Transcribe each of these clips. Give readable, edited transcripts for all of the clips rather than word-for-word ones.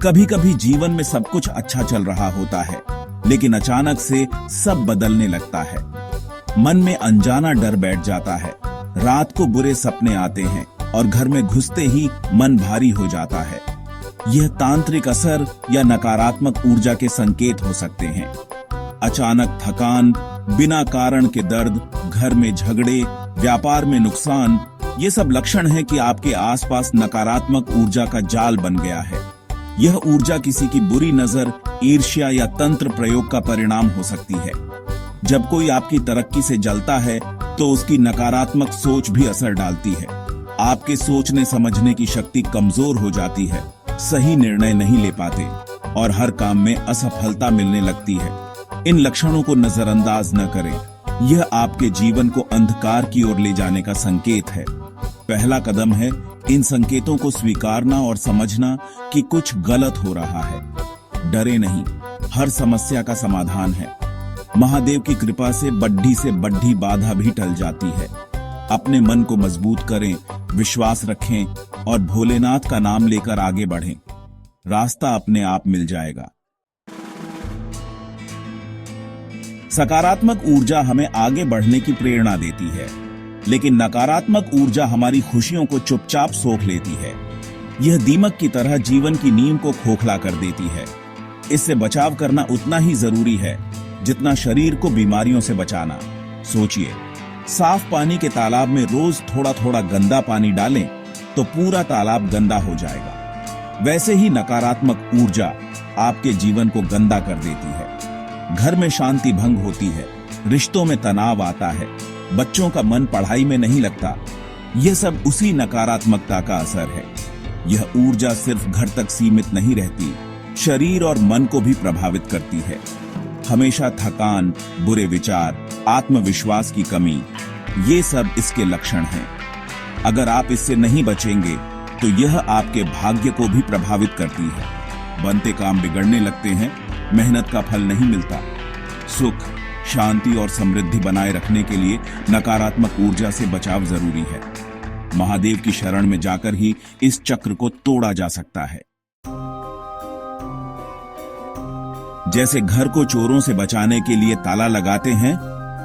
कभी कभी जीवन में सब कुछ अच्छा चल रहा होता है, लेकिन अचानक से सब बदलने लगता है। मन में अनजाना डर बैठ जाता है, रात को बुरे सपने आते हैं और घर में घुसते ही मन भारी हो जाता है। यह तांत्रिक असर या नकारात्मक ऊर्जा के संकेत हो सकते हैं। अचानक थकान, बिना कारण के दर्द, घर में झगड़े, व्यापार में नुकसान, ये सब लक्षण हैं कि आपके आसपास नकारात्मक ऊर्जा का जाल बन गया है। यह ऊर्जा किसी की बुरी नजर, ईर्ष्या या तंत्र प्रयोग का परिणाम हो सकती है। जब कोई आपकी तरक्की से जलता है तो उसकी नकारात्मक सोच भी असर डालती है। आपके सोचने समझने की शक्ति कमजोर हो जाती है, सही निर्णय नहीं ले पाते और हर काम में असफलता मिलने लगती है। इन लक्षणों को नजरअंदाज न करें, यह आपके जीवन को अंधकार की ओर ले जाने का संकेत है। पहला कदम है इन संकेतों को स्वीकारना और समझना कि कुछ गलत हो रहा है। डरे नहीं, हर समस्या का समाधान है। महादेव की कृपा से बड्ढी बाधा भी टल जाती है। अपने मन को मजबूत करें, विश्वास रखें और भोलेनाथ का नाम लेकर आगे बढ़ें। रास्ता अपने आप मिल जाएगा। सकारात्मक ऊर्जा हमें आगे बढ़ने की प्रेरणा देती है, लेकिन नकारात्मक ऊर्जा हमारी खुशियों को चुपचाप सोख लेती है। यह दीमक की तरह जीवन की नींव को खोखला कर देती है। इससे बचाव करना उतना ही जरूरी है जितना शरीर को बीमारियों से बचाना। सोचिए, साफ पानी के तालाब में रोज थोड़ा थोड़ा गंदा पानी डालें तो पूरा तालाब गंदा हो जाएगा। वैसे ही नकारात्मक ऊर्जा आपके जीवन को गंदा कर देती है। घर में शांति भंग होती है, रिश्तों में तनाव आता है, बच्चों का मन पढ़ाई में नहीं लगता। यह सब उसी नकारात्मकता का असर है। यह ऊर्जा सिर्फ घर तक सीमित नहीं रहती, शरीर और मन को भी प्रभावित करती है। हमेशा थकान, बुरे विचार, आत्मविश्वास की कमी, ये सब इसके लक्षण हैं। अगर आप इससे नहीं बचेंगे तो यह आपके भाग्य को भी प्रभावित करती है। बनते काम बिगड़ने लगते हैं, मेहनत का फल नहीं मिलता। सुख, शांति और समृद्धि बनाए रखने के लिए नकारात्मक ऊर्जा से बचाव जरूरी है। महादेव की शरण में जाकर ही इस चक्र को तोड़ा जा सकता है। जैसे घर को चोरों से बचाने के लिए ताला लगाते हैं,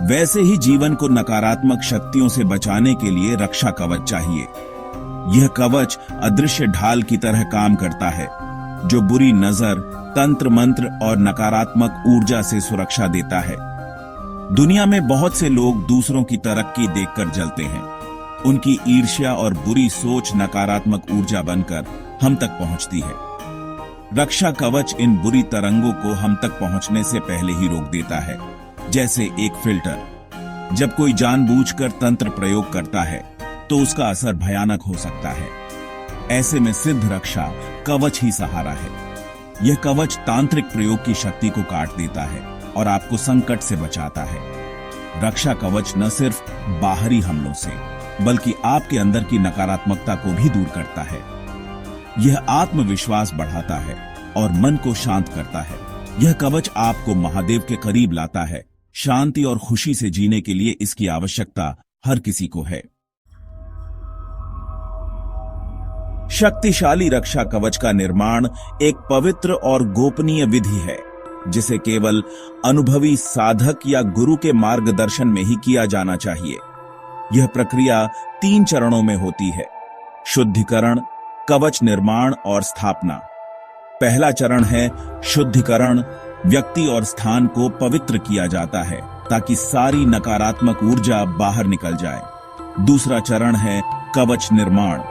वैसे ही जीवन को नकारात्मक शक्तियों से बचाने के लिए रक्षा कवच चाहिए। यह कवच अदृश्य ढाल की तरह काम करता है, जो बुरी नजर, तंत्र मंत्र और नकारात्मक ऊर्जा से सुरक्षा देता है। दुनिया में बहुत से लोग दूसरों की तरक्की देखकर जलते हैं। उनकी ईर्ष्या और बुरी सोच नकारात्मक ऊर्जा बनकर हम तक पहुंचती है। रक्षा कवच इन बुरी तरंगों को हम तक पहुंचने से पहले ही रोक देता है, जैसे एक फिल्टर। जब कोई जानबूझकर तंत्र प्रयोग करता है तो उसका असर भयानक हो सकता है। ऐसे में सिद्ध रक्षा कवच ही सहारा है। यह कवच तांत्रिक प्रयोग की शक्ति को काट देता है और आपको संकट से बचाता है। रक्षा कवच न सिर्फ बाहरी हमलों से, बल्कि आपके अंदर की नकारात्मकता को भी दूर करता है। यह आत्मविश्वास बढ़ाता है और मन को शांत करता है। यह कवच आपको महादेव के करीब लाता है। शांति और खुशी से जीने के लिए इसकी आवश्यकता हर किसी को है। शक्तिशाली रक्षा कवच का निर्माण एक पवित्र और गोपनीय विधि है, जिसे केवल अनुभवी साधक या गुरु के मार्गदर्शन में ही किया जाना चाहिए। यह प्रक्रिया 3 चरणों में होती है: शुद्धिकरण, कवच निर्माण और स्थापना। पहला चरण है शुद्धिकरण। व्यक्ति और स्थान को पवित्र किया जाता है ताकि सारी नकारात्मक ऊर्जा बाहर निकल जाए। दूसरा चरण है कवच निर्माण।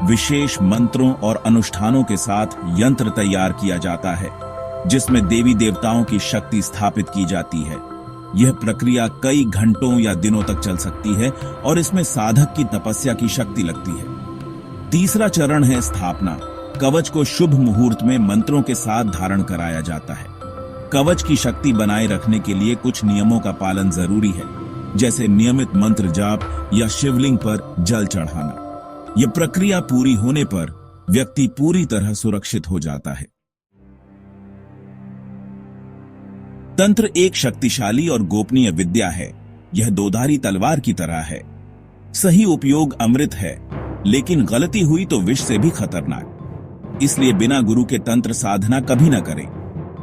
विशेष मंत्रों और अनुष्ठानों के साथ यंत्र तैयार किया जाता है, जिसमें देवी देवताओं की शक्ति स्थापित की जाती है। यह प्रक्रिया कई घंटों या दिनों तक चल सकती है और इसमें साधक की तपस्या की शक्ति लगती है। तीसरा चरण है स्थापना। कवच को शुभ मुहूर्त में मंत्रों के साथ धारण कराया जाता है। कवच की शक्ति बनाए रखने के लिए कुछ नियमों का पालन जरूरी है, जैसे नियमित मंत्र जाप या शिवलिंग पर जल चढ़ाना। यह प्रक्रिया पूरी होने पर व्यक्ति पूरी तरह सुरक्षित हो जाता है। तंत्र एक शक्तिशाली और गोपनीय विद्या है। यह दोधारी तलवार की तरह है। सही उपयोग अमृत है, लेकिन गलती हुई तो विष से भी खतरनाक। इसलिए बिना गुरु के तंत्र साधना कभी न करें।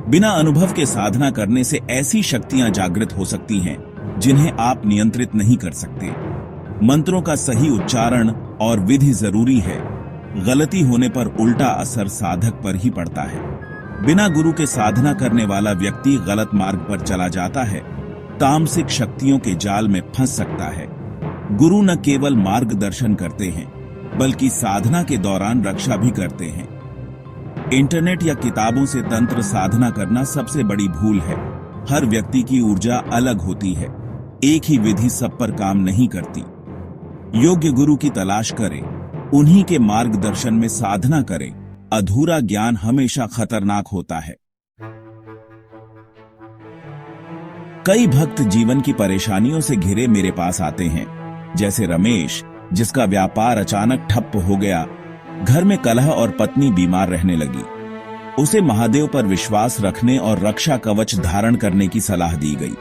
बिना अनुभव के साधना करने से ऐसी शक्तियां जागृत हो सकती हैं जिन्हें आप नियंत्रित नहीं कर सकते। मंत्रों का सही उच्चारण और विधि जरूरी है। गलती होने पर उल्टा असर साधक पर ही पड़ता है। बिना गुरु के साधना करने वाला व्यक्ति गलत मार्ग पर चला जाता है, तामसिक शक्तियों के जाल में फंस सकता है। गुरु न केवल मार्गदर्शन करते हैं बल्कि साधना के दौरान रक्षा भी करते हैं। इंटरनेट या किताबों से तंत्र साधना करना सबसे बड़ी भूल है। हर व्यक्ति की ऊर्जा अलग होती है, एक ही विधि सब पर काम नहीं करती। योग्य गुरु की तलाश करें, उन्हीं के मार्गदर्शन में साधना करें। अधूरा ज्ञान हमेशा खतरनाक होता है। कई भक्त जीवन की परेशानियों से घिरे मेरे पास आते हैं, जैसे रमेश, जिसका व्यापार अचानक ठप हो गया। घर में कलह और पत्नी बीमार रहने लगी। उसे महादेव पर विश्वास रखने और रक्षा कवच धारण करने की सलाह दी गई।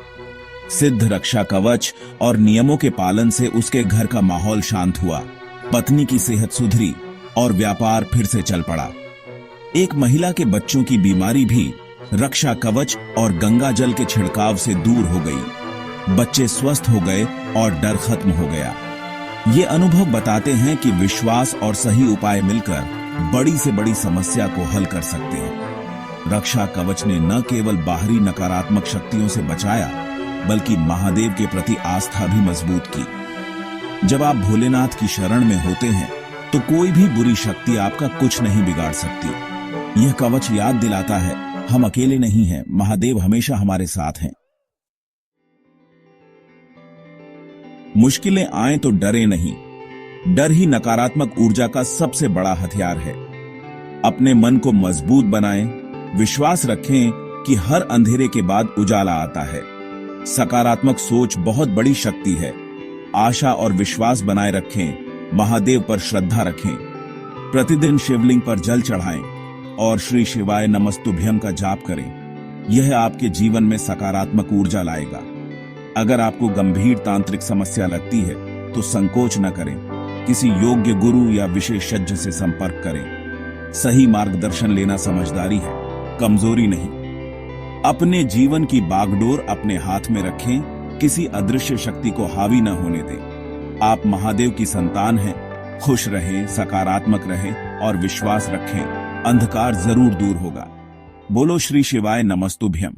सिद्ध रक्षा कवच और नियमों के पालन से उसके घर का माहौल शांत हुआ। पत्नी की सेहत सुधरी और व्यापार फिर से चल पड़ा। एक महिला के बच्चों की बीमारी भी रक्षा कवच और गंगा जल के छिड़काव से दूर हो गई। बच्चे स्वस्थ हो गए और डर खत्म हो गया। ये अनुभव बताते हैं कि विश्वास और सही उपाय मिलकर बड़ी से बड़ी समस्या को हल कर सकते हैं। रक्षा कवच ने न केवल बाहरी नकारात्मक शक्तियों से बचाया, बल्कि महादेव के प्रति आस्था भी मजबूत की। जब आप भोलेनाथ की शरण में होते हैं तो कोई भी बुरी शक्ति आपका कुछ नहीं बिगाड़ सकती। यह कवच याद दिलाता है, हम अकेले नहीं हैं, महादेव हमेशा हमारे साथ हैं। मुश्किलें आए तो डरे नहीं। डर ही नकारात्मक ऊर्जा का सबसे बड़ा हथियार है। अपने मन को मजबूत बनाएं, विश्वास रखें कि हर अंधेरे के बाद उजाला आता है। सकारात्मक सोच बहुत बड़ी शक्ति है। आशा और विश्वास बनाए रखें, महादेव पर श्रद्धा रखें। प्रतिदिन शिवलिंग पर जल चढ़ाएं और श्री शिवाय नमस्तुभ्यम का जाप करें। यह आपके जीवन में सकारात्मक ऊर्जा लाएगा। अगर आपको गंभीर तांत्रिक समस्या लगती है तो संकोच न करें, किसी योग्य गुरु या विशेषज्ञ से संपर्क करें। सही मार्गदर्शन लेना समझदारी है, कमजोरी नहीं। अपने जीवन की बागडोर अपने हाथ में रखें, किसी अदृश्य शक्ति को हावी न होने दें। आप महादेव की संतान हैं। खुश रहें, सकारात्मक रहें और विश्वास रखें, अंधकार जरूर दूर होगा। बोलो श्री शिवाय नमस्तुभ्यम।